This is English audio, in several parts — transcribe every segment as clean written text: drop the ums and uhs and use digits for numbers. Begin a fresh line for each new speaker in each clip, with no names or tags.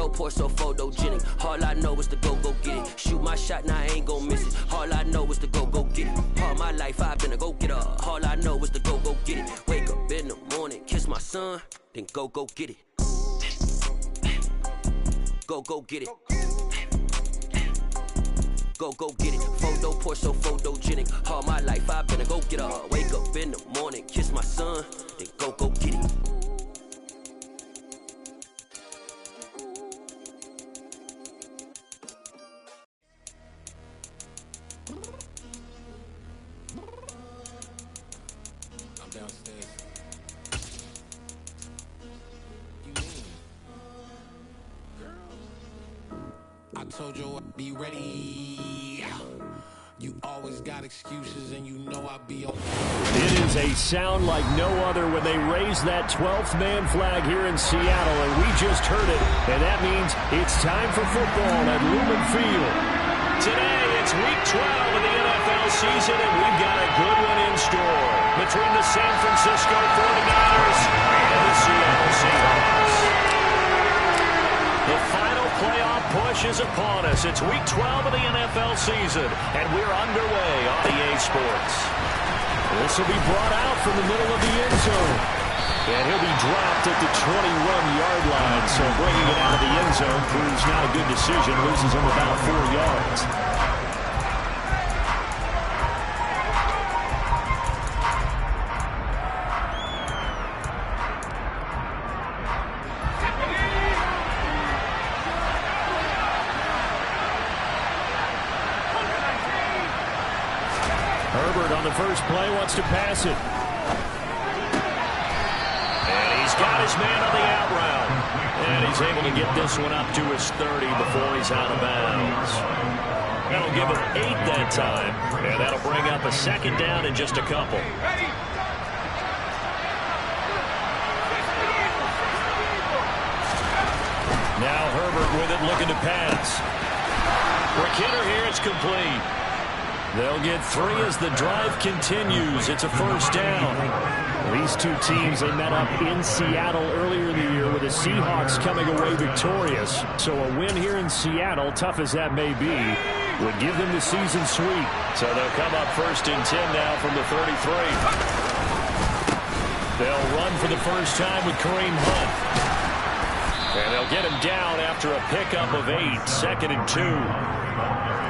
pour so photogenic. All I know is to go get it. Shoot my shot, now I ain't gon' miss it. All I know is to go get it. All my life I've been a go-getter. All I know is to go get it. Wake up in the morning, kiss my son, then go get it. Go get it. Go get it. Photo pour so photogenic. All my life I've been a go-getter. Wake up in the morning, kiss my son, then go get it.
I'm downstairs. I told you I'd be ready. You always got excuses and you know I'll be okay.
It is a sound like no other when they raise that 12th man flag here in Seattle, and we just heard it, and that means it's time for football at Lumen Field. Today, it's week 12 of the NFL season, and we've got a good one in store between the San Francisco 49ers and the Seattle Seahawks. The final playoff push is upon us. It's week 12 of the NFL season, and we're underway on EA Sports. This will be brought out from the middle of the end zone. And he'll be dropped at the 21-yard line, so bringing it out of the end zone proves not a good decision. Loses him about 4 yards. Herbert on the first play wants to pass it. And he's got his man on the out route. And he's able to get this one up to his 30 before he's out of bounds. That'll give him 8 that time. And that'll bring up a second down in just a couple. Now Herbert with it, looking to pass. For Kidder here, it's complete. They'll get 3 as the drive continues. It's a first down. These two teams, they met up in Seattle earlier in the year with the Seahawks coming away victorious. So a win here in Seattle, tough as that may be, would give them the season sweep. So they'll come up first and 10 now from the 33. They'll run for the first time with Kareem Hunt. And they'll get him down after a pickup of 8, 2nd and 2.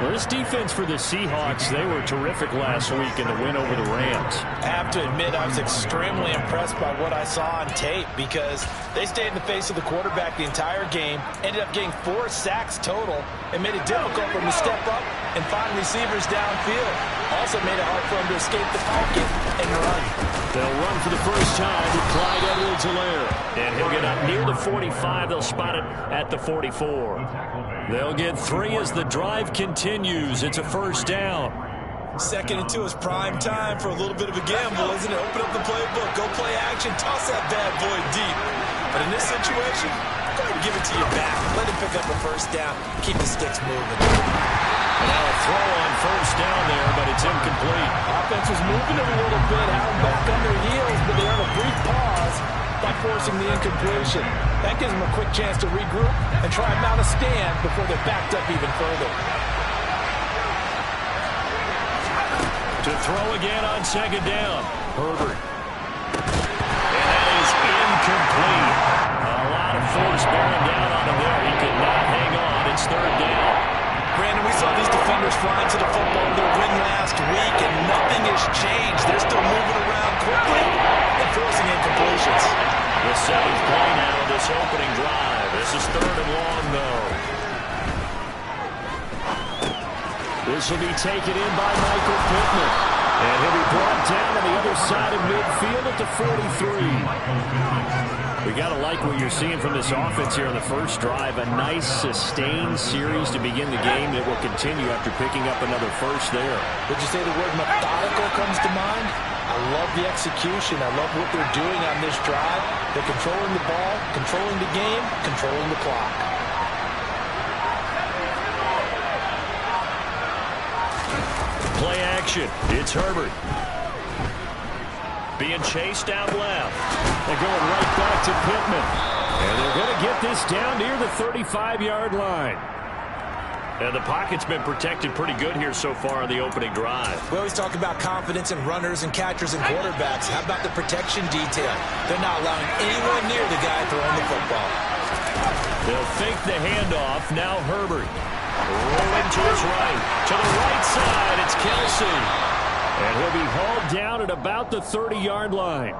Well, this defense for the Seahawks, they were terrific last week in the win over the Rams.
I have to admit, I was extremely impressed by what I saw on tape because they stayed in the face of the quarterback the entire game, ended up getting 4 sacks total, and made it difficult for him to step up and find receivers downfield. Also made it hard for him to escape the pocket and run.
They'll run for the first time with Clyde Edwards-Helaire. And he'll get up near the 45. They'll spot it at the 44. They'll get 3 as the drive continues. It's a first down.
2nd and 2 is prime time for a little bit of a gamble, isn't it? Open up the playbook, go play action, toss that bad boy deep. But in this situation, go ahead and give it to your back. Let him pick up a first down, keep the sticks moving.
And now a throw on first down there, but it's incomplete.
Offense was moving a little bit, had them back on their heels, but they earned a brief pause by forcing the incompletion. That gives them a quick chance to regroup and try and mount a stand before they're backed up even further.
To throw again on 2nd down, Herbert. And that is incomplete. A lot of force bearing down on him there. He could not hang on. It's 3rd down.
Brandon, we saw these defenders flying to the football in their win last week, and nothing has changed. They're still moving around quickly and forcing incompletions.
The 7th play now of this opening drive. This is 3rd and long, though. This will be taken in by Michael Pittman. And he'll be brought down on the other side of midfield at the 43. We got to like what you're seeing from this offense here on the first drive. A nice, sustained series to begin the game that will continue after picking up another first there.
Would you say the word methodical comes to mind? I love the execution. I love what they're doing on this drive. They're controlling the ball, controlling the game, controlling the clock.
Play action. It's Herbert. Being chased out left. They're going right back to Pittman. And they're going to get this down near the 35-yard line. And the pocket's been protected pretty good here so far on the opening drive.
We always talk about confidence in runners and catchers and quarterbacks. How about the protection detail? They're not allowing anyone near the guy throwing the football.
They'll fake the handoff. Now Herbert. Rolling to his right. To the right side, it's Kelsey. And he'll be hauled down at about the 30-yard line.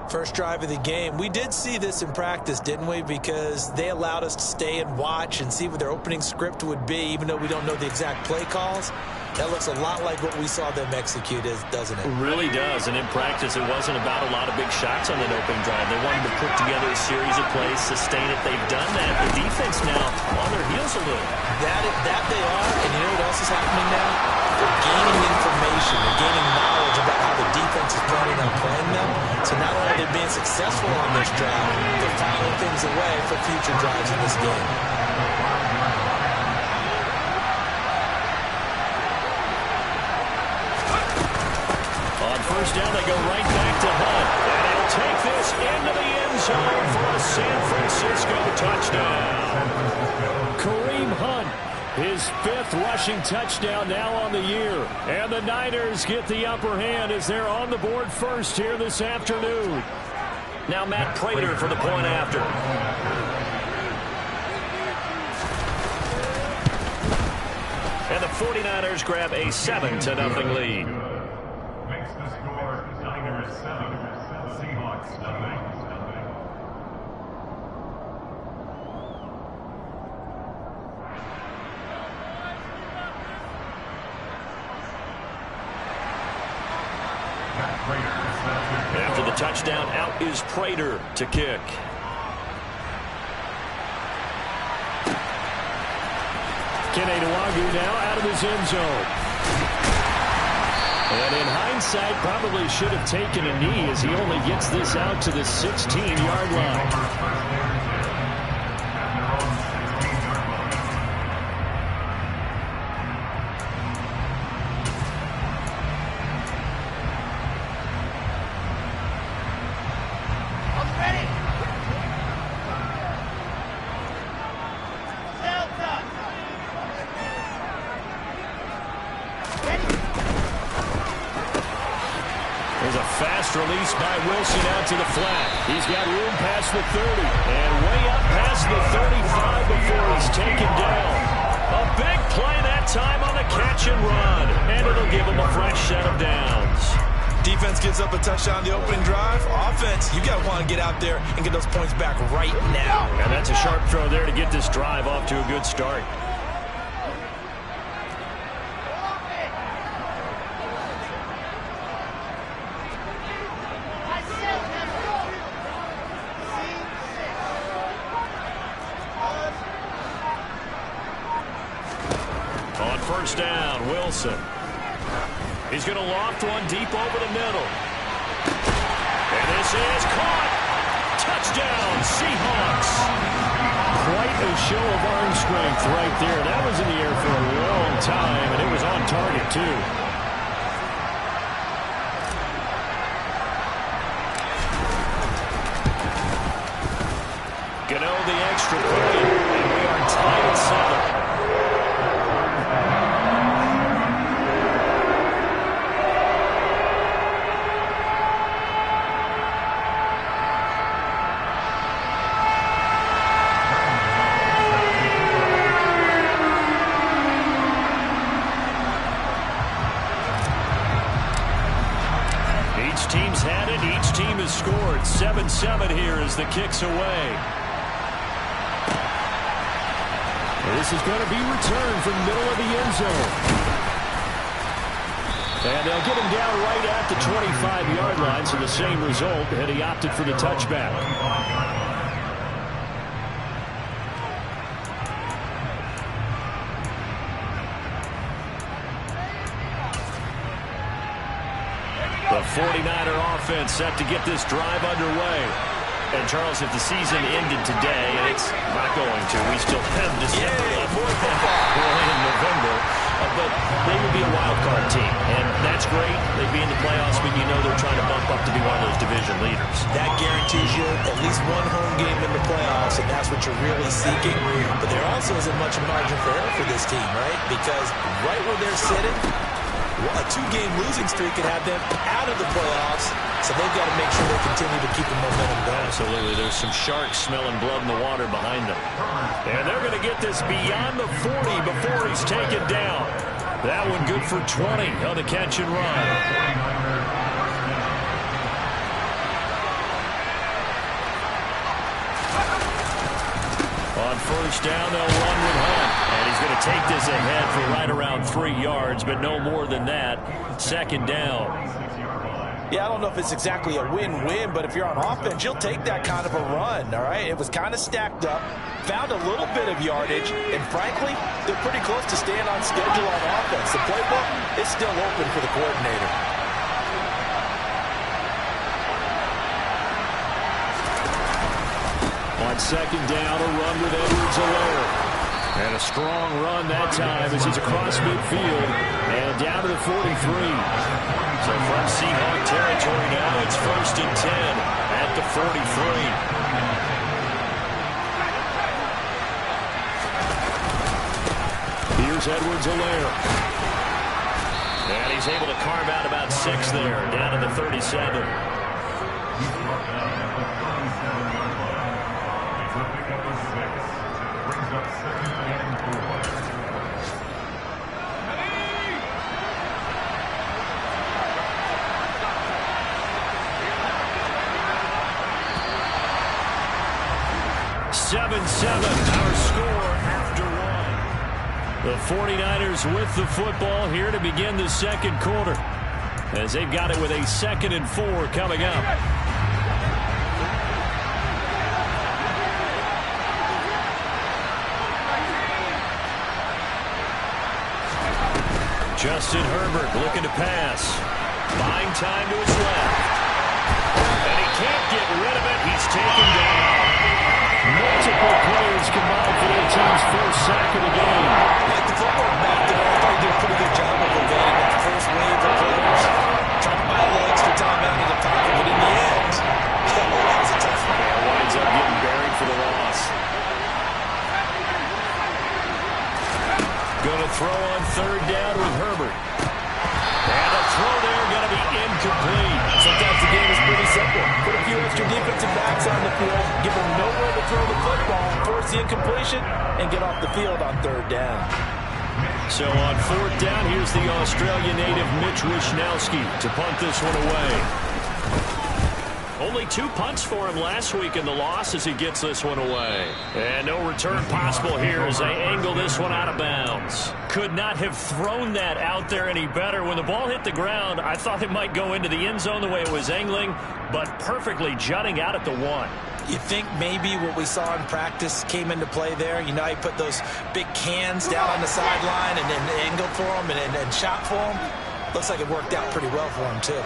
First drive of the game. We did see this in practice, didn't we? Because they allowed us to stay and watch and see what their opening script would be, even though we don't know the exact play calls. That looks a lot like what we saw them execute, doesn't it?
It really does. And in practice, it wasn't about a lot of big shots on that opening drive. They wanted to put together a series of plays, sustain it. They've done that. The defense now on their heels a little.
That they are. And you know what else is happening now? They're gaining information. They're gaining knowledge about how the defense is planning on playing them. So not only are they being successful on this drive, they're filing things away for future drives in this game.
On first down, they go right back to Hunt. And he'll take this into the end zone for a San Francisco touchdown. Kareem Hunt, his 5th rushing touchdown now on the year. And the Niners get the upper hand as they're on the board first here this afternoon. Now Matt Prater for the point after. And the 49ers grab a 7-0 lead.
Makes the score Niners 7, Seahawks 0.
After the touchdown, out is Prater to kick. Kene Nwangwu now out of his end zone. And in hindsight, probably should have taken a knee as he only gets this out to the 16-yard line. Release by Wilson out to the flat. He's got room past the 30 and way up past the 35 before he's taken down. A big play that time on the catch and run, and it'll give him a fresh set of downs.
Defense gives up a touchdown on the opening drive. Offense, you got to want to get out there and get those points back right now.
And that's a sharp throw there to get this drive off to a good start. First down, Wilson. He's going to loft one deep over the middle. And this is caught. Touchdown, Seahawks. Quite a show of arm strength right there. That was in the air for a long time, and it was on target, too. Gano the extra point, and we are tied at 7. Team's had it. Each team has scored. 7-7 here as the kick's away. This is going to be returned from the middle of the end zone. And they'll get him down right at the 25-yard line, so the same result, and he opted for the touchback. The 49er offense set to get this drive underway. And, Charles, if the season ended today, and it's not going to, we still have December left. In November. But they would be a wild card team. And that's great. They'd be in the playoffs, but you know they're trying to bump up to be one of those division leaders.
That guarantees you at least one home game in the you're really seeking. But there also isn't much margin for error for this team, right? Because right where they're sitting, a 2-game losing streak could have them out of the playoffs. So they've got to make sure they continue to keep the momentum going.
Absolutely. There's some sharks smelling blood in the water behind them. And they're going to get this beyond the 40 before he's taken down. That one good for 20 on the catch and run. On first down, they'll run with Hunt. And he's going to take this ahead for right around 3 yards, but no more than that. Second down.
Yeah, I don't know if it's exactly a win-win, but if you're on offense, you'll take that kind of a run, all right? It was kind of stacked up, found a little bit of yardage, and frankly, they're pretty close to staying on schedule on offense. The playbook is still open for the coordinator.
On second down, a run with Edwards-Helaire. And a strong run that time as he's across midfield and down to the 43. So from Seahawk territory now, it's first and 10 at the 43. Here's Edwards-Helaire. And he's able to carve out about 6 there, down to the 37. Seven, our score after one. The 49ers with the football here to begin the second quarter, as they've got it with a 2nd and 4 coming up. Justin Herbert looking to pass. Buying time to his left. And he can't get rid of it. He's taken down. Multiple players combined for their team's first sack of the game.
Like the football back there, I thought he did a pretty good job of evading that first wave of players. Trying to buy a little extra time out of the pocket, but in the end, that was a tough one.
And winds up getting buried for the loss. Going to throw on third down with Herbert. And a throw there going to be incomplete.
Sometimes the game is pretty simple. Put a few extra defensive backs on the field, give them nowhere to throw the football, force the incompletion, and get off the field on third down.
So on fourth down, here's the Australian native Mitch Wishnowsky to punt this one away. Only 2 punts for him last week in the loss as he gets this one away. And no return possible here as they angle this one out of bounds. Could not have thrown that out there any better. When the ball hit the ground, I thought it might go into the end zone the way it was angling, but perfectly jutting out at the 1.
You think maybe what we saw in practice came into play there? You know, he put those big cans down on the sideline and then angled for them and shot for them. Looks like it worked out pretty well for him, too.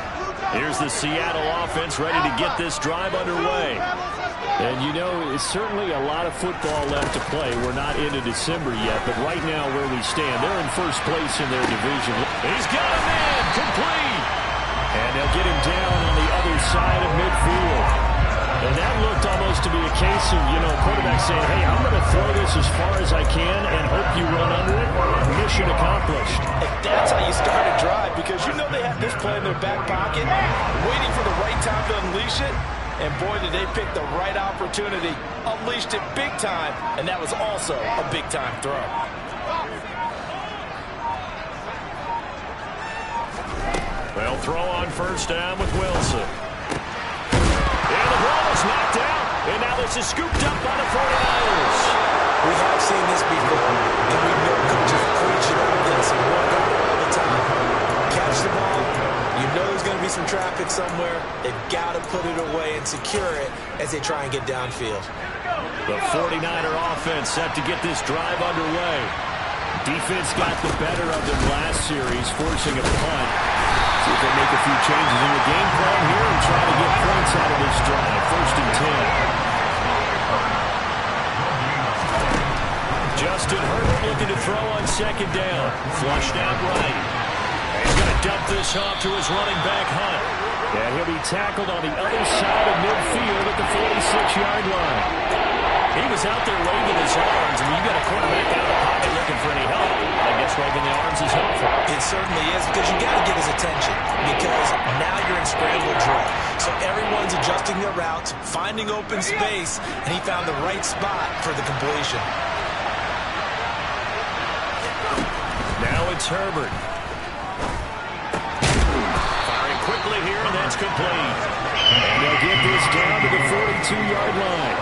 Here's the Seattle offense ready to get this drive underway. And, you know, it's certainly a lot of football left to play. We're not into December yet, but right now where we stand, they're in first place in their division. He's got him in, complete. And they'll get him down on the other side of midfield. And that looked almost to be a case of, you know, quarterback saying, hey, I'm going to throw this as far as I can and hope you run under it. Mission accomplished.
And that's how you start a drive, because you know they have this play in their back pocket, waiting for the right time to unleash it. And boy, did they pick the right opportunity. Unleashed it big time, and that was also a big-time throw.
They'll throw on first down with Wilson. And the ball is knocked out. And now this is scooped up by the 49ers.
We have seen this before, and we know coaches preach about this and work on it all the time. Catch the ball. You know there's going to be some traffic somewhere. They've got to put it away and secure it as they try and get downfield.
The 49er offense set to get this drive underway. Defense got the better of them last series, forcing a punt. See if they make a few changes in the game plan here and try to get points out of this drive. First and 10. Justin Herbert looking to throw on second down. Flushed out right. And he's going to dump this off to his running back, Hunt. And he'll be tackled on the other side of midfield at the 46-yard line. He was out there waving his arms. I mean, you got a quarterback out of the pocket looking for any help. I guess waving the arms is helpful.
It certainly is, because you got to get his attention, because now you're in scramble drill. So everyone's adjusting their routes, finding open space, and he found the right spot for the completion.
Now it's Herbert. Firing quickly here, and that's complete. And they'll get this down to the 42-yard line.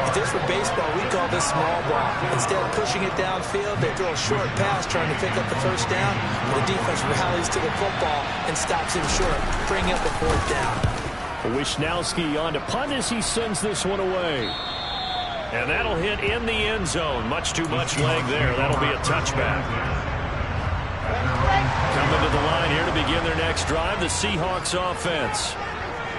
If this were baseball, we call this small ball. Instead of pushing it downfield, they throw a short pass trying to pick up the first down. The defense rallies to the football and stops him short, bringing up the fourth down.
Wisnowski on to punt as he sends this one away. And that'll hit in the end zone. Much too much leg there. That'll be a touchback. Coming to the line here to begin their next drive, the Seahawks offense.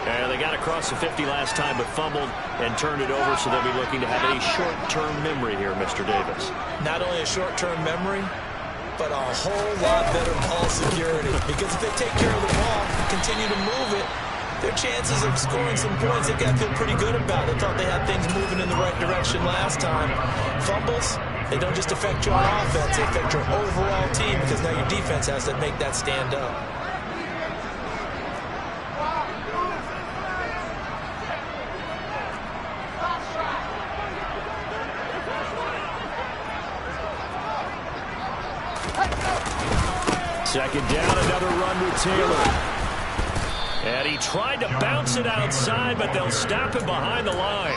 And they got across the 50 last time but fumbled and turned it over, so they'll be looking to have a short-term memory here, Mr. Davis.
Not only a short-term memory, but a whole lot better ball security. Because if they take care of the ball, continue to move it, their chances of scoring some points, they've got to feel pretty good about. They thought they had things moving in the right direction last time. Fumbles, they don't just affect you on offense, they affect your overall team, because now your defense has to make that stand up.
Second down, another run with Taylor. And he tried to bounce it outside, but they'll stop him behind the line.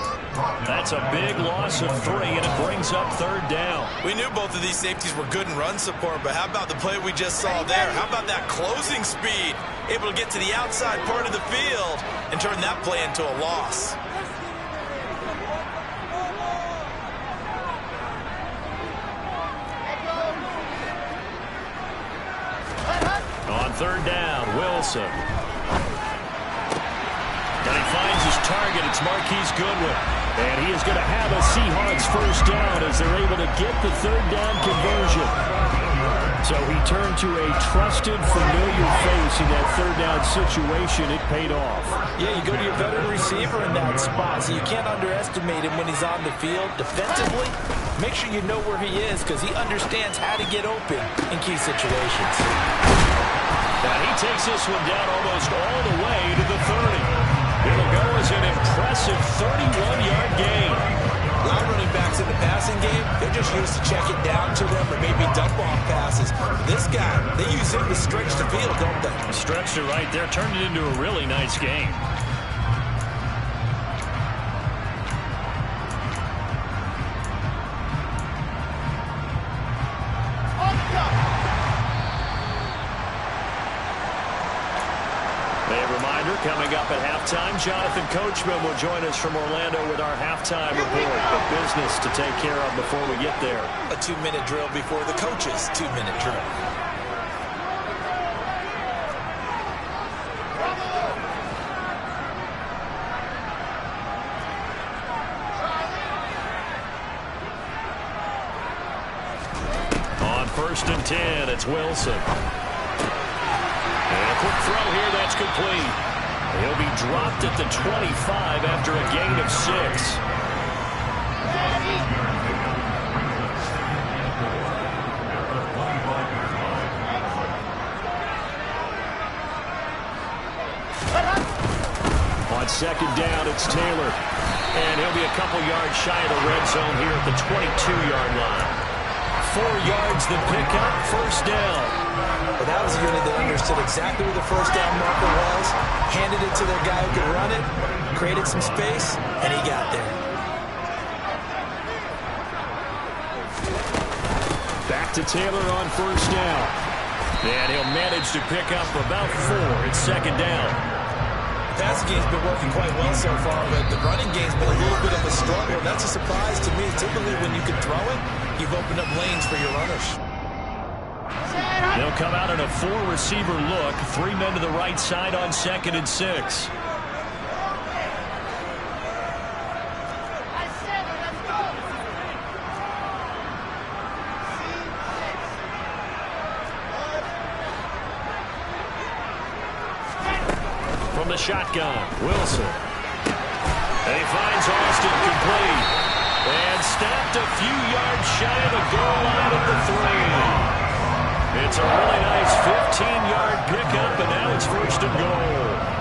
That's a big loss of 3, and it brings up third down.
We knew both of these safeties were good in run support, but how about the play we just saw there? How about that closing speed? Able to get to the outside part of the field and turn that play into a loss.
On third down, Wilson. And he finds his target. It's Marquise Goodwin. And he is going to have a Seahawks first down as they're able to get the third down conversion. So he turned to a trusted, familiar face in that third down situation. It paid off.
Yeah, you go to your veteran receiver in that spot, so you can't underestimate him when he's on the field. Defensively, make sure you know where he is, because he understands how to get open in key situations.
And he takes this one down almost all the way to the 30. It'll go as an impressive 31-yard gain.
A lot of running backs in the passing game, they're just used to check it down to them or maybe dump off passes. This guy, they use him to stretch the field, don't they?
Stretched it right there, turned it into a really nice game. Coming up at halftime, Jonathan Coachman will join us from Orlando with our halftime report. But business to take care of before we get there.
A 2-minute drill before the coach's 2-minute drill.
On 1st and 10, it's Wilson. And a quick throw here, that's complete. He'll be dropped at the 25 after a gain of 6. On 2nd down, it's Taylor. And he'll be a couple yards shy of the red zone here at the 22-yard line. 4 yards the pickup, first down.
But that was a unit that understood exactly where the first down marker was, handed it to their guy who could run it, created some space, and he got there.
Back to Taylor on first down. And he'll manage to pick up about 4. It's 2nd down.
The passing game's been working quite well so far, but the running game's been a little bit of a struggle. That's a surprise to me. Typically, when you can throw it, you've opened up lanes for your runners.
They'll come out in a 4-receiver look. 3 men to the right side on 2nd and 6. From the shotgun, Wilson. And he finds Austin complete. snapped a few yards shy of the goal line at the 3. It's a really nice 15-yard pickup, and now it's first and goal.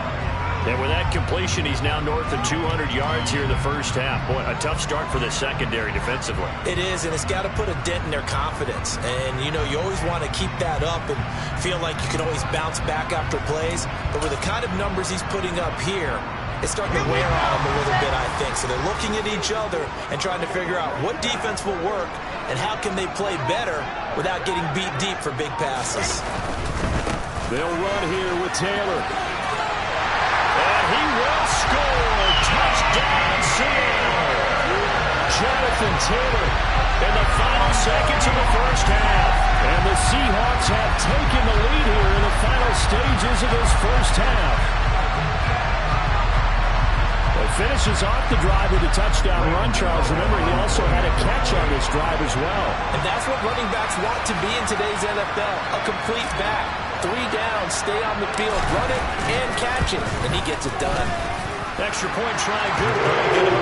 And with that completion, he's now north of 200 yards here in the first half. Boy, a tough start for the secondary defensively.
It is, and it's got to put a dent in their confidence. And, you know, you always want to keep that up and feel like you can always bounce back after plays. But with the kind of numbers he's putting up here, it's starting to wear on them a little bit, I think. So they're looking at each other and trying to figure out what defense will work and how can they play better without getting beat deep for big passes.
They'll run here with Taylor. And he will score. Touchdown, Seattle. Jonathan Taylor in the final seconds of the first half. And the Seahawks have taken the lead here in the final stages of this first half. Well, finishes off the drive with a touchdown run, Charles. Remember, he also had a catch on this drive as well.
And that's what running backs want to be in today's NFL, a complete back. 3 down, stay on the field, run it, and catch it. And he gets it done.
Extra point try, good break. And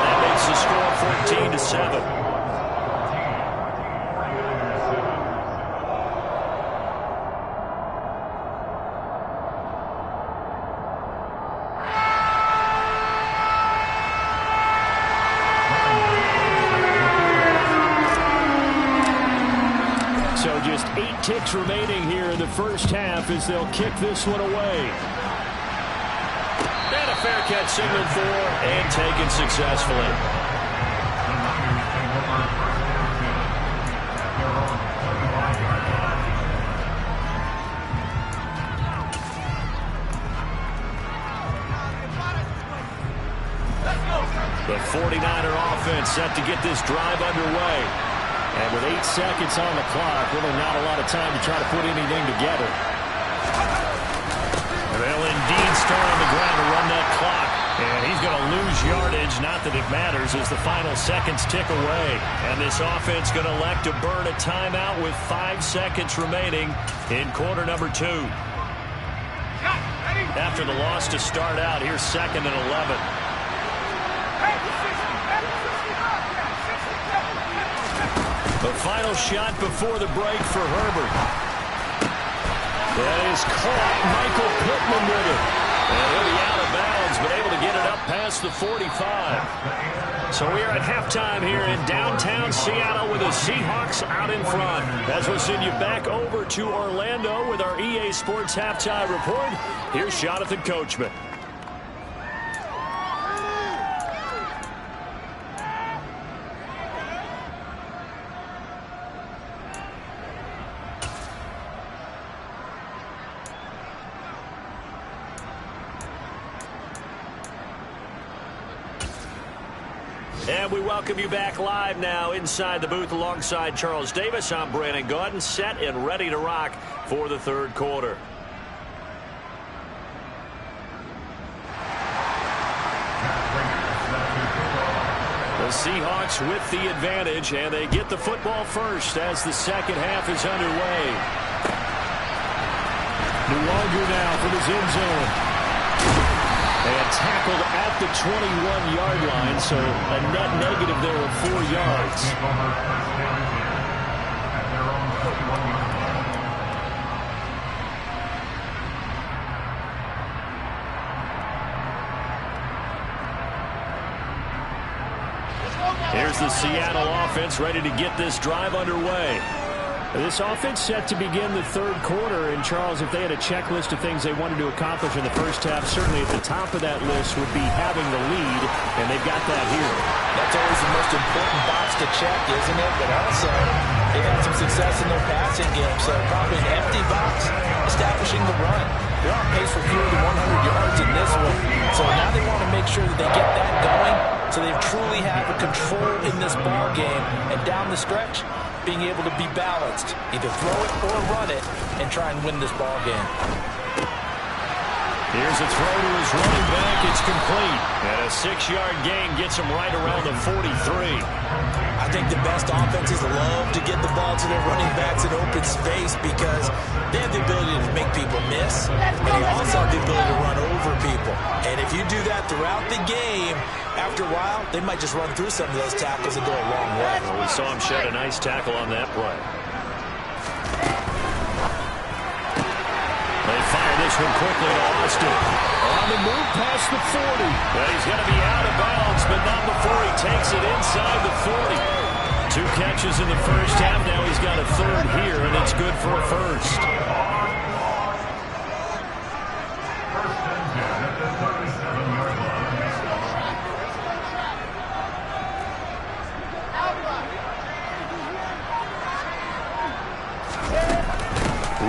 that makes the score 14-7. So just 8 ticks remaining here in the first half as they'll kick this one away. And a fair catch signaled for and taken successfully. The 49er offense set to get this drive underway. And with 8 seconds on the clock, really not a lot of time to try to put anything together. They'll indeed start on the ground to run that clock. And he's going to lose yardage, not that it matters, as the final seconds tick away. And this offense going to elect to burn a timeout with 5 seconds remaining in quarter number 2. After the loss to start out, here's 2nd and 11. The final shot before the break for Herbert. That is caught. Michael Pittman with it. And he'll be out of bounds, but able to get it up past the 45. So we are at halftime here in downtown Seattle with the Seahawks out in front. As we'll send you back over to Orlando with our EA Sports Halftime Report, here's Jonathan Coachman. And we welcome you back live now inside the booth alongside Charles Davis. I'm Brandon Gaudin, set and ready to rock for the third quarter. The Seahawks with the advantage, and they get the football first as the second half is underway. Nwogu now from his end zone. And tackled at the 21-yard line, so a net negative there of 4 yards. Here's the Seattle offense ready to get this drive underway. This offense set to begin the third quarter, and Charles, if they had a checklist of things they wanted to accomplish in the first half, certainly at the top of that list would be having the lead, and they've got that here. That's always the most important box to check, isn't it? But also, they've had some success in their passing game, so probably an empty box, establishing the run. They're on pace for fewer than 100 yards in this one, so now they want to make sure that they get that going, so they truly have a control in this ball game, and down the stretch, being able to be balanced, either throw it or run it, and try and win this ball game. Here's a throw to his running back. It's complete. And a 6-yard gain gets him right around the 43. I think the best offenses love
love to get the ball to their running backs in open space because they have the ability to make people miss, and they also have the ability to run over people. And if you do that throughout the game, after a while, they might just run through some of those tackles and go a long way.
Well, we saw him shed a nice tackle on that play. They fire this one quickly to Austin. On the move past the 40. But he's going to be out of bounds, but not before he takes it inside the 40. 2 catches in the first half. Now he's got a third here, and it's good for a first.
First and 10 at the 37-yard line.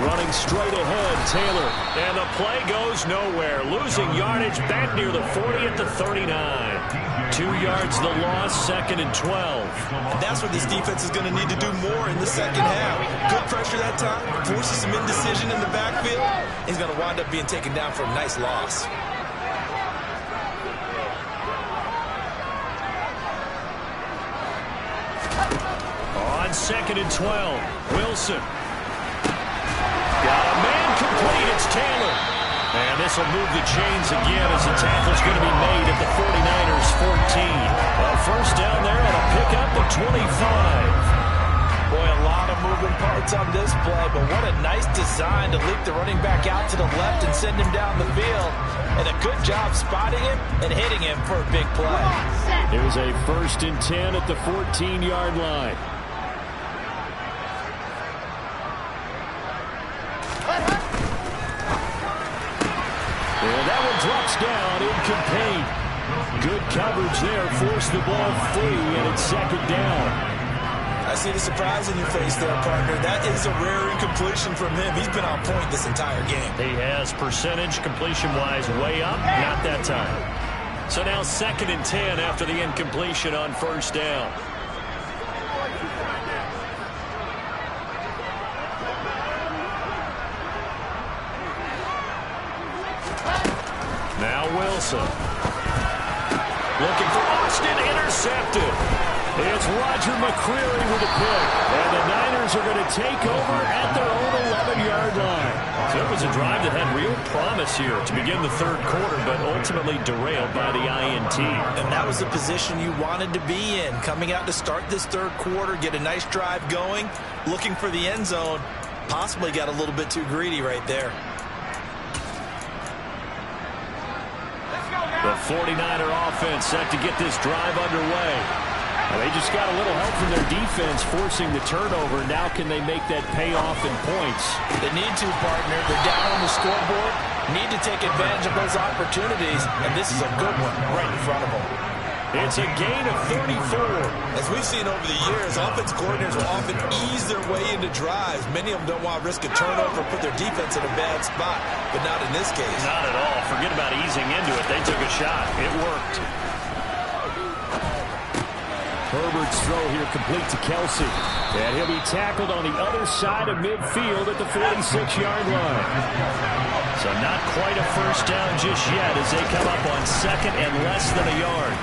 Running straight ahead, Taylor. And the play goes nowhere. Losing yardage back near the 40 at the 39. 2 yards the loss, 2nd and 12.
And that's what this defense is going to need to do more in the second half. Good pressure that time, forces some indecision in the backfield. He's going to wind up being taken down for a nice loss.
On 2nd and 12, Wilson. Got a man complete. It's Taylor. And this will move the chains again as the tackle's going to be made at the 49ers 14. A first down there on a pickup of 25.
Boy, a lot of moving parts on this play, but what a nice design to leap the running back out to the left and send him down the field. And a good job spotting him and hitting him for a big play.
Here's a 1st and 10 at the 14-yard line. And that one drops down, incomplete. Good coverage there, forced the ball free, and it's 2nd down.
I see the surprise in your face there, partner. That is a rare incompletion from him. He's been on point this entire game.
He has percentage completion-wise way up, not that time. So now 2nd and 10 after the incompletion on 1st down. Now Wilson. Looking for Austin, intercepted. It's Roger McCreary with a pick. And the Niners are going to take over at their own 11-yard line. So it was a drive that had real promise here to begin the 3rd quarter, but ultimately derailed by the INT.
And that was the position you wanted to be in. Coming out to start this 3rd quarter, get a nice drive going, looking for the end zone. Possibly got a little bit too greedy right there.
The 49er offense set to get this drive underway. They just got a little help from their defense forcing the turnover. Now can they make that pay off in points?
They need to, partner. They're down on the scoreboard. Need to take advantage of those opportunities, and this is a good one right in front of them.
It's a gain of 34.
As we've seen over the years, offensive coordinators will often ease their way into drives. Many of them don't want to risk a turnover or put their defense in a bad spot, but not in this case.
Not at all. Forget about easing into it. They took a shot. It worked. Herbert's throw here complete to Kelsey. And he'll be tackled on the other side of midfield at the 46-yard line. So not quite a first down just yet as they come up on 2nd and less than a yard.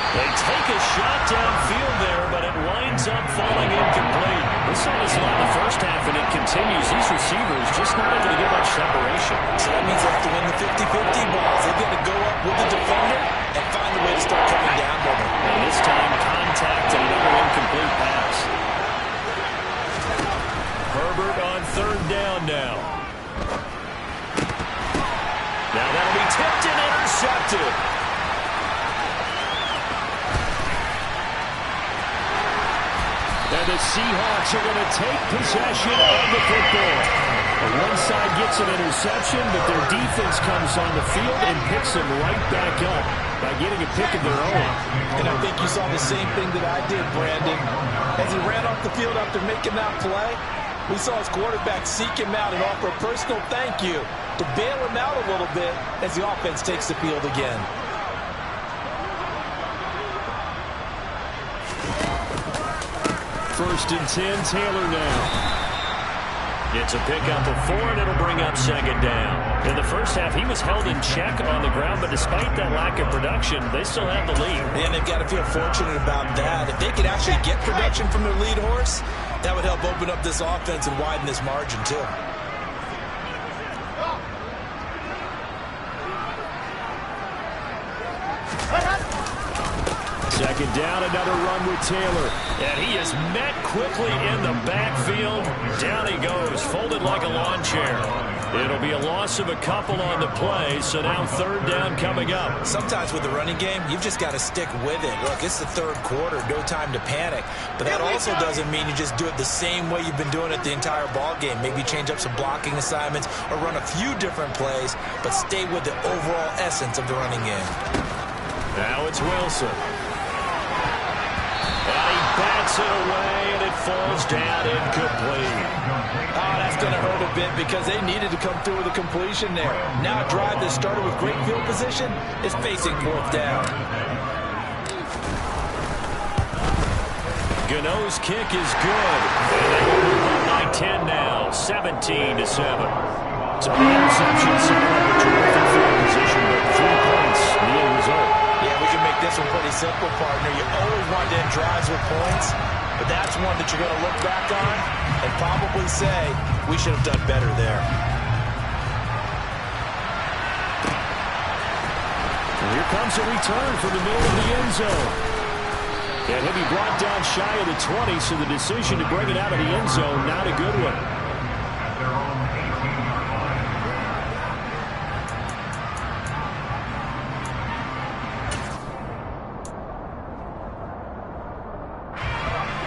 They take a shot downfield there, but it winds up falling incomplete. We saw this a lot in the first half, and it continues. These receivers just not able to get much separation.
So that means they have to win the 50-50 balls. They've got to go up with the defender and find a way to start coming down with him.
And this time, contact and another incomplete pass. Herbert on 3rd down now. Now that'll be tipped and intercepted. And the Seahawks are going to take possession of the football. One side gets an interception, but their defense comes on the field and picks them right back up by getting a pick of their own.
And I think you saw the same thing that I did, Brandon. As he ran off the field after making that play, we saw his quarterback seek him out and offer a personal thank you to bail him out a little bit as the offense takes the field again.
First and 10, Taylor now. It's a pickup of 4, and it'll bring up 2nd down. In the first half, he was held in check on the ground, but despite that lack of production, they still have the lead.
And they've got to feel fortunate about that. If they could get production from their lead horse, that would help open up this offense and widen this margin too.
Second down, another run with Taylor. And he is met quickly in the backfield. Down he goes, folded like a lawn chair. It'll be a loss of a couple on the play, so now third down coming up.
Sometimes with the running game, you've just got to stick with it. Look, it's the third quarter, no time to panic. But that also doesn't mean you just do it the same way you've been doing it the entire ball game. Maybe change up some blocking assignments or run a few different plays, but stay with the overall essence of the running game.
Now it's Wilson. And he bats it away, and it falls down incomplete.
Oh, that's going to hurt a bit because they needed to come through with a completion there. Now a drive that started with great field position is facing fourth down.
Gano's kick is good. And they will move by 10 now, 17-7. So the interception set up a terrific field position, but 3 points, the end result.
Yeah, we can make this one pretty simple, partner. You always want to end drives with points, but that's one that you're going to look back on and probably say, we should have done better there.
And here comes a return from the middle of the end zone. And he'll be brought down shy of the 20, so the decision to bring it out of the end zone, not a good one.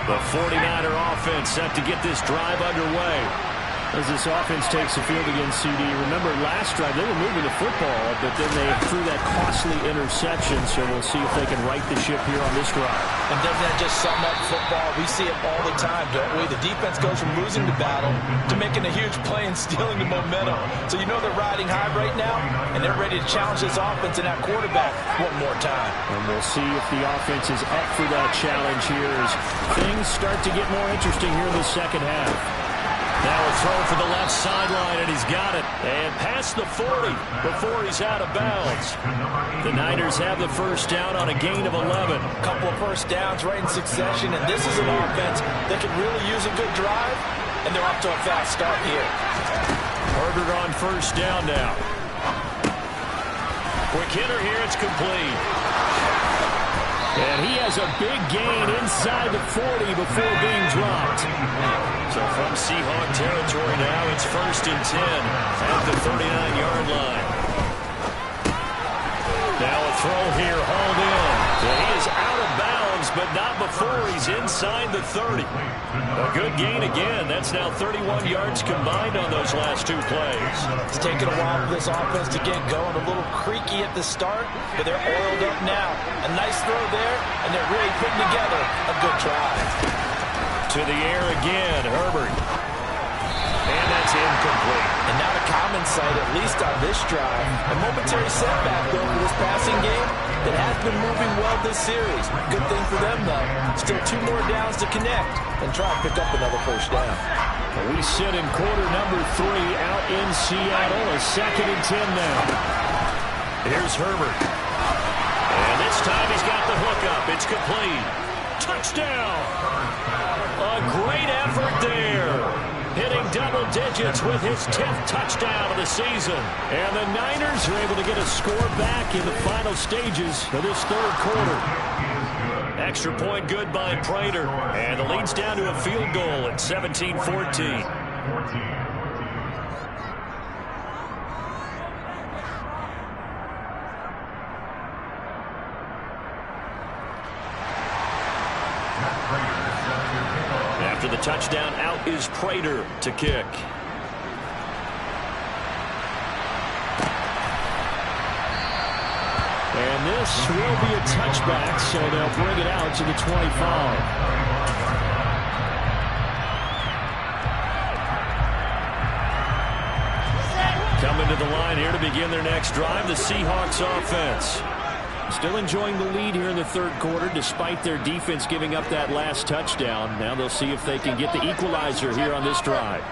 The 49er offense set to get this drive underway. As this offense takes the field against CD. Remember, last drive they were moving the football, but then they threw that costly interception, so we'll see if they can right the ship here on this drive.
And doesn't that just sum up football? We see it all the time, don't we? The defense goes from losing the battle to making a huge play and stealing the momentum. So you know they're riding high right now, and they're ready to challenge this offense and that quarterback one more time.
And we'll see if the offense is up for that challenge here as things start to get more interesting here in the second half. Now a throw for the left sideline, and he's got it. And past the 40 before he's out of bounds. The Niners have the first down on a gain of 11.
A couple of first downs right in succession, and this is an offense that could really use a good drive, and they're off to a fast start here.
Herbert on first down now. Quick hitter here, it's complete. And he has a big gain inside the 40 before being dropped. So from Seahawk territory now, it's 1st and 10 at the 39-yard line. Now a throw here, hauled in. And he is out of bounds, but not before he's inside the 30. A good gain again. That's now 31 yards combined on those last 2 plays.
It's taken a while for this offense to get going. A little creaky at the start, but they're oiled up now. A nice throw there, and they're really putting together a good drive.
To the air again, Herbert. And that's incomplete.
And not a common sight, at least on this drive. A momentary setback, though, for this passing game that has been moving well this series. Good thing for them, though. Still 2 more downs to connect and try to pick up another first down.
We sit in quarter number 3 out in Seattle. A 2nd and 10 now. Here's Herbert. And this time he's got the hook up. It's complete. Touchdown! A great effort there. Hitting double digits with his 10th touchdown of the season. And the Niners are able to get a score back in the final stages of this third quarter. Extra point good by Prater. And the lead's down to a field goal at 17-14. After the touchdown, out is Prater to kick. And this will be a touchback, so they'll bring it out to the 25. Coming to the line here to begin their next drive, the Seahawks offense. Still enjoying the lead here in the third quarter despite their defense giving up that last touchdown. Now they'll see if they can get the equalizer here on this drive.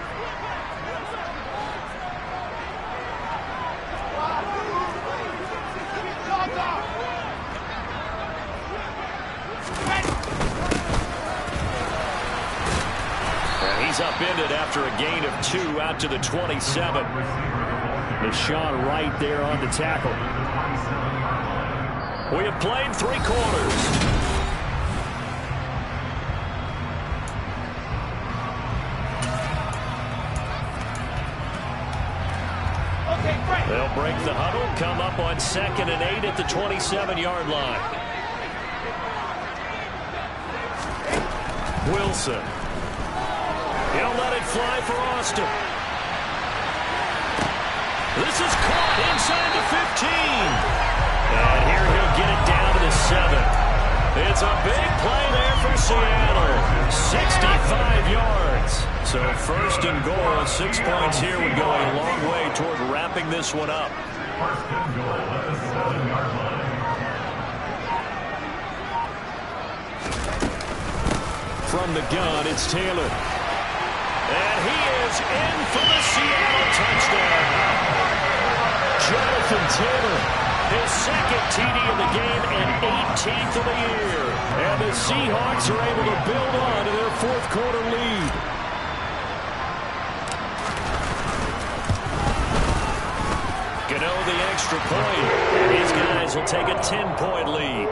he's upended after a gain of 2 out to the 27. Deshaun Wright there on the tackle. We have played 3 quarters. They'll break the huddle, come up on 2nd and 8 at the 27-yard line. Wilson. He'll let it fly for Austin. This is caught inside the 15. And here he'll get it down to the 7. It's a big play there for Seattle. 65 yards. So 1st and goal, 6 points here would go a long way toward wrapping this one up.
1st and goal at the 7-yard line.
From the gun, it's Taylor. And he is in for the Seattle touchdown. Jonathan Taylor, his 2nd TD of the game and 18th of the year. And the Seahawks are able to build on to their 4th quarter lead. Gano the extra point. And these guys will take a 10-point lead.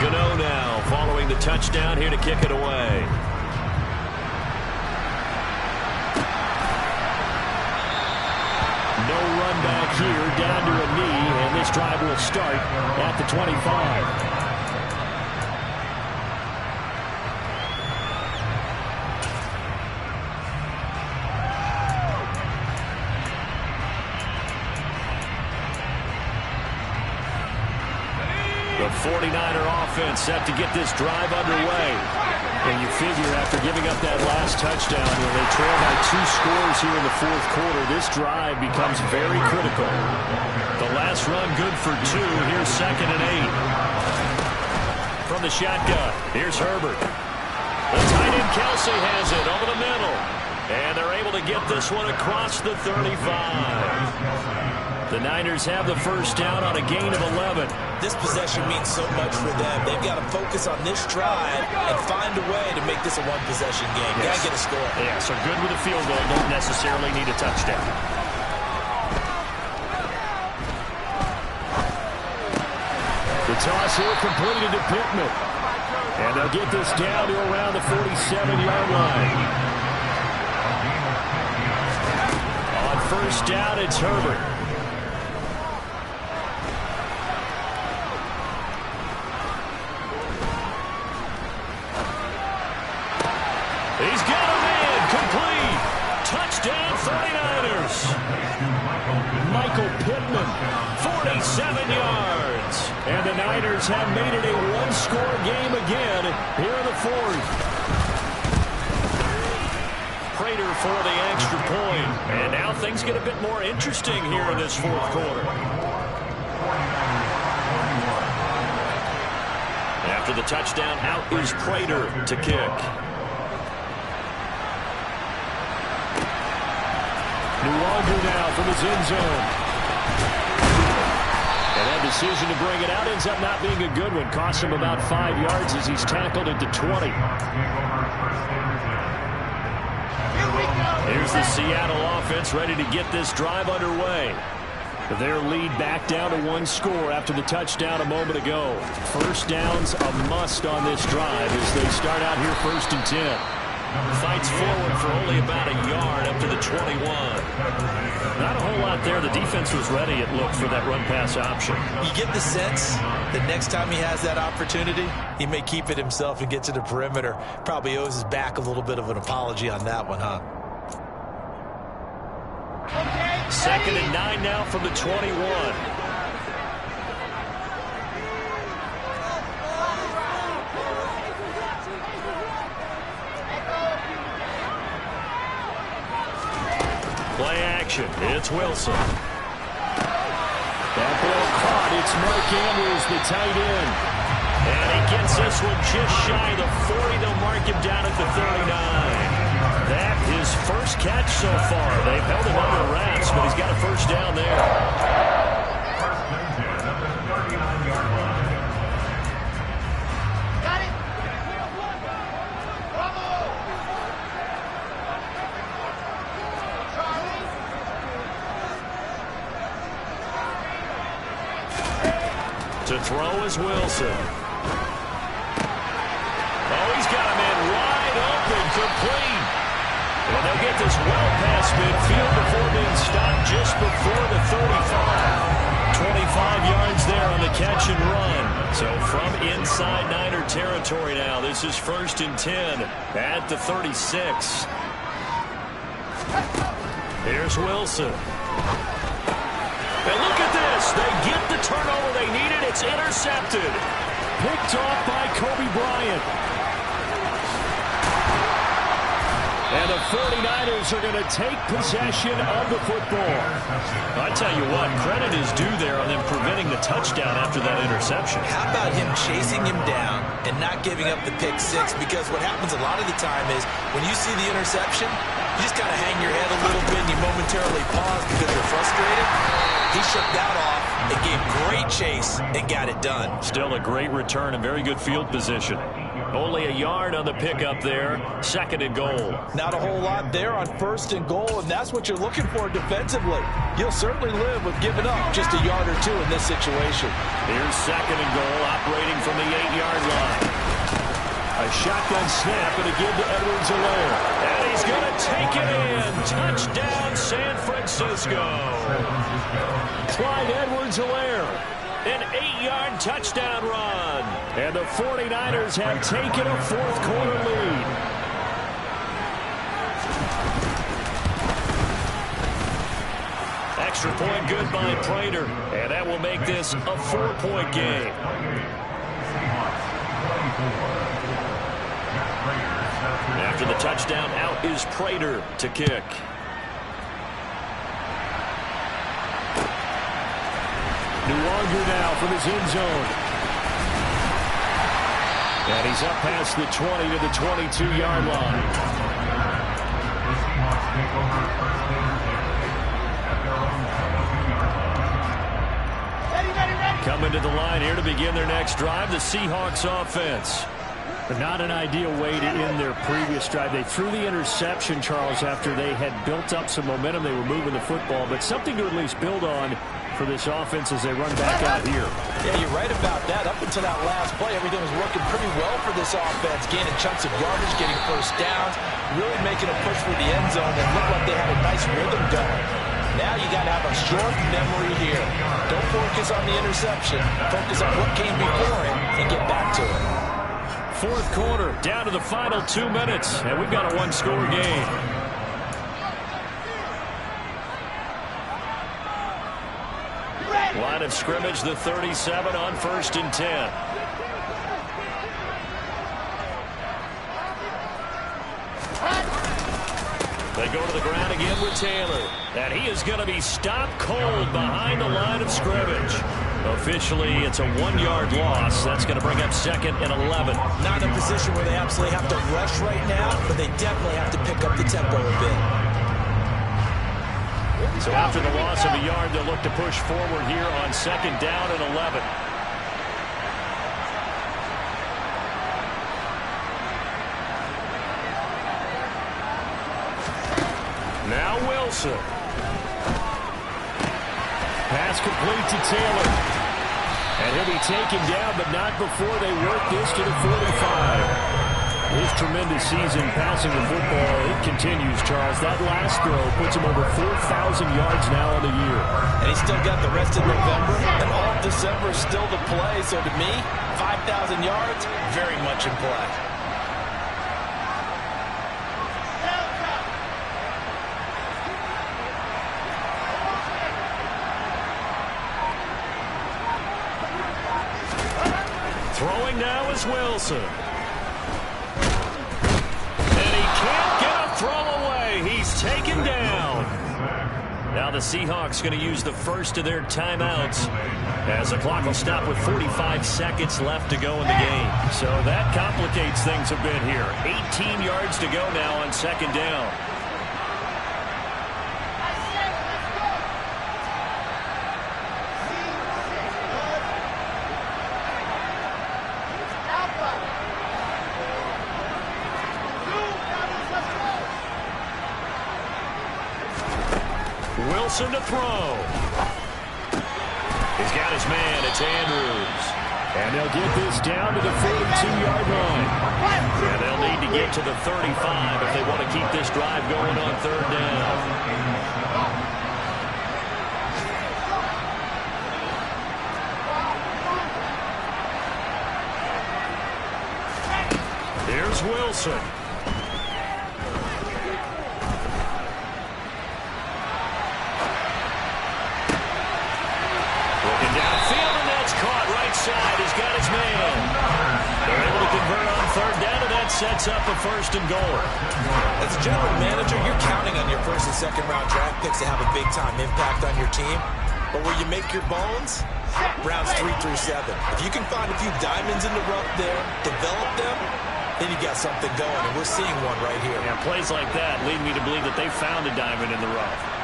Gano now following the touchdown here to kick it away. No run back here, down to a knee, and this drive will start at the 25. The 49er offense set to get this drive underway. And you figure after giving up that last touchdown, when they trail by 2 scores here in the 4th quarter, this drive becomes very critical. The last run good for 2. Here's 2nd and 8. From the shotgun, here's Herbert. The tight end Kelsey has it over the middle. And they're able to get this one across the 35. The Niners have the 1st down on a gain of 11.
This possession means so much for them. They've got to focus on this drive and find a way to make this a one-possession game. Yes. Got to get a score.
Yeah, so good with a field goal. Don't necessarily need a touchdown. The toss here completed to Pittman. And they'll get this down to around the 47-yard line. On 1st down, it's Herbert. He's got a man, complete. Touchdown 49ers. Michael Pittman, 47 yards. And the Niners have made it a 1-score game again here in the 4th. Prater for the extra point. And now things get a bit more interesting here in this 4th quarter. After the touchdown, out is Prater to kick. Longer now from his end zone. And that decision to bring it out ends up not being a good one. Cost him about 5 yards as he's tackled at the 20. Here's the Seattle offense ready to get this drive underway. Their lead back down to 1 score after the touchdown a moment ago. 1st down's a must on this drive as they start out here 1st and 10. Fights forward for only about a yard up to the 21. Not a whole lot there. The defense was ready, it looked, for that run-pass option.
You get the sense that next time he has that opportunity, he may keep it himself and get to the perimeter. Probably owes his back a little bit of an apology on that one, huh?
2nd and 9 now from the 21. Play action. It's Wilson. That ball caught. It's Mark Andrews, the tight end. And he gets this one just shy of the 40. They'll mark him down at the 39. That his first catch so far. They've held him under wraps loss, but he's got a first down there.
First and 10 at the 39-yard line.
Got it.
To throw is Wilson. Oh, he's got him in wide open, complete. And they'll get this well past midfield before being stopped just before the 35. 25 yards there on the catch and run. So from inside Niner territory now, this is 1st and 10 at the 36. Here's Wilson. And look at this. They get the turnover they needed. It's intercepted. Picked off by Kobe Bryant. And the 49ers are going to take possession of the football. I tell you what, credit is due there on them preventing the touchdown after that interception.
How about him chasing him down and not giving up the pick six? Because what happens a lot of the time is when you see the interception, you just kind of hang your head a little bit and you momentarily pause because you're frustrated. He shook that off and gave great chase and got it done.
Still a great return and very good field position. Only a yard on the pickup there. 2nd and goal.
Not a whole lot there on 1st and goal, and that's what you're looking for defensively. You'll certainly live with giving up just a yard or two in this situation.
Here's 2nd and goal, operating from the 8-yard line. A shotgun snap and a give to Edwards-Helaire. And he's going to take it in. Touchdown, San Francisco. Clyde Edwards-Helaire. An 8-yard touchdown run. And the 49ers have taken a 4th quarter lead. Extra point good by Prater. And that will make this a 4-point game. After the touchdown, out is Prater to kick. Nuwanger now from his end zone. And he's up past the 20 to the 22-yard line.
The Seahawks take over 1st and 10 at their own 22-yard line.
Ready.
Coming to the line here to begin their next drive, the Seahawks offense.
But not an ideal way to end their previous drive. They threw the interception, Charles, after they had built up some momentum. They were moving the football, but something to at least build on for this offense as they run back out here.
Yeah, you're right about that. Up until that last play, everything was working pretty well for this offense, gaining chunks of yardage, getting first downs, really making a push for the end zone, and looked like they had a nice rhythm going. Now you got to have a short memory here. Don't focus on the interception. Focus on what came before it and get back to it.
4th quarter, down to the final 2 minutes, and we've got a 1-score game. Line of scrimmage, the 37 on 1st and 10. They go to the ground again with Taylor. And he is going to be stopped cold behind the line of scrimmage. Officially, it's a 1-yard loss. That's going to bring up 2nd and 11.
Not in a position where they absolutely have to rush right now, but they definitely have to pick up the tempo a bit.
So after the loss of a yard, they'll look to push forward here on 2nd down and 11. Now Wilson. Pass complete to Taylor. And he'll be taken down, but not before they work this to the 45. His tremendous season passing the football, it continues, Charles. That last throw puts him over 4,000 yards now on the year.
And he's still got the rest of November and all of December still to play. So to me, 5,000 yards, very much in play.
Throwing now is Wilson. And he can't get a throw away. He's taken down. Now the Seahawks going to use the first of their timeouts as the clock will stop with 45 seconds left to go in the game. So that complicates things a bit here. 18 yards to go now on 2nd down. Wilson to throw. He's got his man. It's Andrews. And they'll get this down to the 42-yard line. And they'll need to get to the 35 if they want to keep this drive going on third down. Here's Wilson. Looking downfield, and that's caught right side. He's got his man. They're able to convert on third down, and that sets up a first and goal.
As a general manager, you're counting on your first and second round draft picks to have a big-time impact on your team. But where you make your bones, rounds 3 through 7. If you can find a few diamonds in the rough there, develop them, then you got something going, and we're seeing one right here.
Yeah, plays like that lead me to believe that they found a diamond in the rough.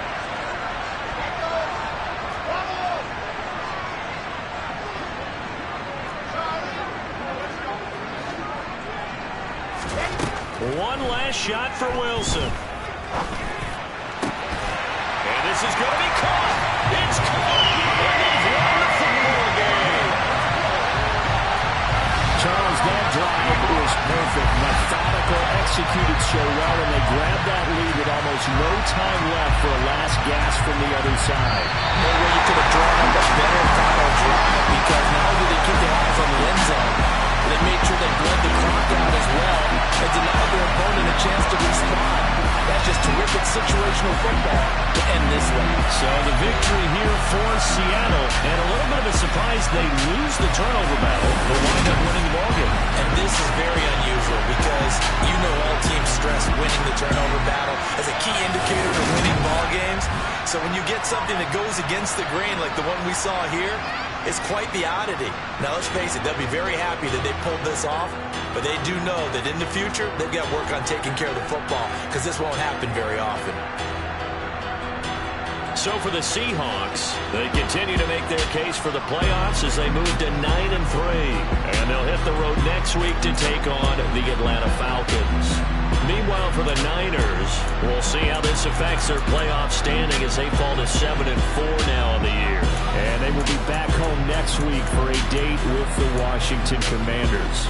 One last shot for Wilson. And this is going to be caught. It's caught. And they've won the football game. Charles, that drive was perfect. Methodical, executed so well, and they grabbed that lead with almost no time left for a last gasp from the other side.
No way you could have drawn up a better final drive, because not only did they keep their eyes on the end zone, they made sure they bled the clock out as well and denied their opponent a chance to respond. That's just terrific situational football to end this one.
So the victory here for Seattle, and a little bit of a surprise they lose the turnover battle. They wind up winning the ballgame.
And this is very unusual because you know all teams stress winning the turnover battle as a key indicator to winning ball games. So when you get something that goes against the grain like the one we saw here, it's quite the oddity. Now, let's face it, they'll be very happy that they pulled this off, but they do know that in the future, they've got to work on taking care of the football because this won't happen very often.
So for the Seahawks, they continue to make their case for the playoffs as they move to 9-3. And they'll hit the road next week to take on the Atlanta Falcons. Meanwhile, for the Niners, we'll see how this affects their playoff standing as they fall to 7-4 now in the year. And they will be back home next week for a date with the Washington Commanders.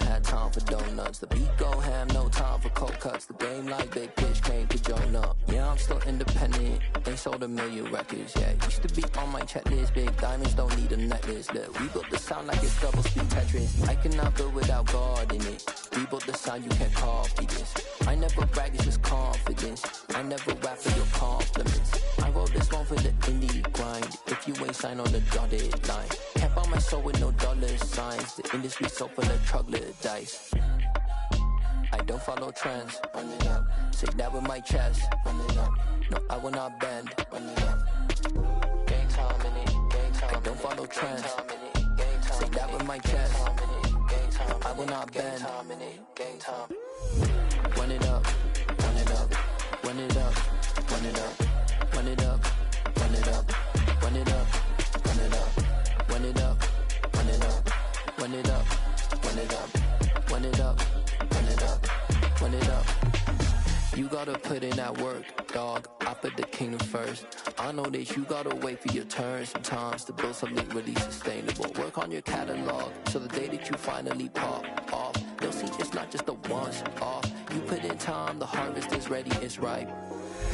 have time for donuts. The beat go ham, no time for cold cuts. The game like Big Pitch came to join up. Yeah, I'm still independent, ain't sold a million records. Yeah, used to be on my checklist. Big diamonds don't need a necklace. Look, we built the sound like it's double speed Tetris. I cannot build without God in it. We built the sound, you can't copy this. I never brag, it's just confidence. I never rap for your compliments. I wrote this one for the indie grind. If you ain't signed on the dotted line, can't buy my soul with no dollar signs. The industry so full of troglodytes. I don't follow trends. Run it up. Say that with my chest. Run it up. No, I will not bend. Run it up. Gang time in it. Gang time. I don't follow trends. Say that with my chest. I will not bend. Gang time. Run it up. Run it up. Run it up. Run it up. Run it up. Run it up. Run it up. Run it up. Run it up. Run it up. Run it up. Run it up. Run it up. Run it up. Run it up. You gotta put in that work, dog. I put the kingdom first. I know that you gotta wait for your turn sometimes to build something really sustainable. Work on your catalog so the day that you finally pop off, they'll see it's not just a once off. You put in time, the harvest is ready, it's ripe.